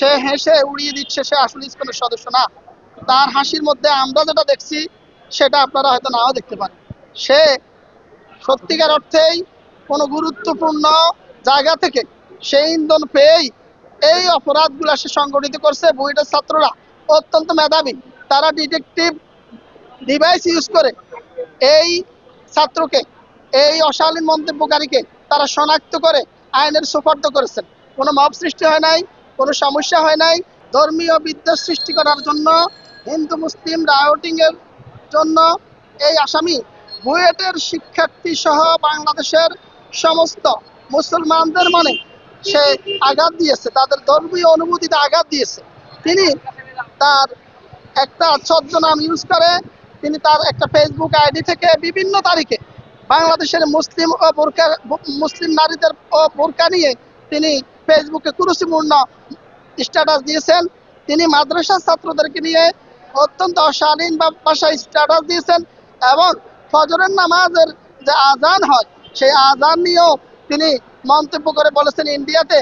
সে হেসে উড়িয়ে দিচ্ছে সে আসলে ইসকনের সদস্য না। তার হাসির মধ্যে আমরা যেটা দেখছি সেটা আপনারা হয়তো নাও দেখতে পারেন। সে সত্যিকার অর্থেই কোনো গুরুত্বপূর্ণ জায়গা থেকে সেই ইন্ধন পেয়েই এই অপরাধগুলো সে সংগঠিত করছে। বুয়েটের ছাত্ররা অত্যন্ত মেধাবী, তারা ডিটেকটিভ ডিভাইস ইউজ করে এই ছাত্রকে, এই অশালীন মন্তব্যকারীকে তারা শনাক্ত করে আইনের সুপার্দ করেছেন। কোনো মব সৃষ্টি হয় নাই, কোনো সমস্যা হয় নাই। ধর্মীয় বিদ্বেষ সৃষ্টি করার জন্য, হিন্দু মুসলিম রায়োটিং এর জন্য এই আসামি বুয়েটের শিক্ষার্থী সহ বাংলাদেশের সমস্ত মুসলমানদের মনে সে আঘাত দিয়েছে, তাদের ধর্মীয় অনুভূতিতে আঘাত দিয়েছে। তিনি তার একটা ছদ্মনাম ইউজ করে তিনি তার একটা ফেসবুক আইডি থেকে বিভিন্ন তারিখে বাংলাদেশের মুসলিম ও বোরকা, মুসলিম নারীদের ও বোরকা নিয়ে তিনি ফেসবুকে কুরুচিপূর্ণ স্ট্যাটাস দিয়েছেন। তিনি মাদ্রাসার ছাত্রদেরকে নিয়ে অত্যন্ত অশালীন ভাষায় স্ট্যাটাস দিয়েছেন এবং ফজরের নামাজের যে আজান হয় সেই আজান নিয়েও তিনি মন্তব্য করে বলেছেন ইন্ডিয়াতে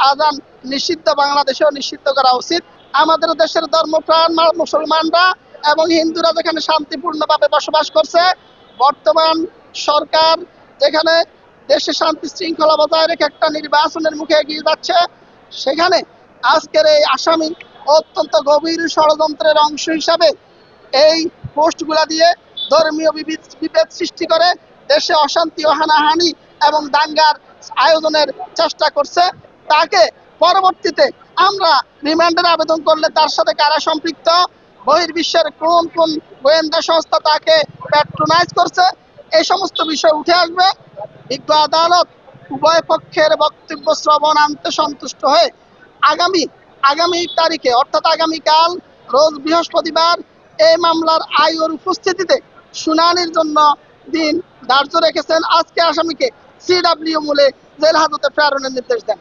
আজান নিষিদ্ধ, বাংলাদেশেও নিষিদ্ধ করা উচিত। আমাদের দেশের ধর্মপ্রাণ মুসলমানরা এবং হিন্দুরা যেখানে শান্তিপূর্ণভাবে বসবাস করছে, বর্তমান সরকার যেখানে দেশে শান্তি শৃঙ্খলা বজায় রেখে একটা নির্বাচনের মুখে এগিয়ে যাচ্ছে, সেখানে আজকের এই আসামি অত্যন্ত গভীর ষড়যন্ত্রের অংশ হিসাবে এই পোস্টগুলা দিয়ে ধর্মীয় বিভেদ সৃষ্টি করে দেশে অশান্তি ও হানাহানি এবং দাঙ্গার আয়োজনের চেষ্টা করছে। তাকে পরবর্তীতে আমরা রিমান্ডের আবেদন করলে তার সাথে কারা সম্পৃক্ত, বহির্বিশ্বের কোন কোন গোয়েন্দা সংস্থা তাকে প্যাট্রোনাইজ করছে, এই সমস্ত বিষয় উঠে আসবে। বিজ্ঞ আদালত উভয় পক্ষের বক্তব্য শ্রবণ আনতে সন্তুষ্ট হয়ে আগামী তারিখে অর্থাৎ আগামীকাল রোজ বৃহস্পতিবার এই মামলার আইওর উপস্থিতিতে শুনানির জন্য দিন ধার্য রেখেছেন। আজকে আসামিকে সিডব্লিউ মূলে জেল হাজতে প্রেরণের নির্দেশ দেন।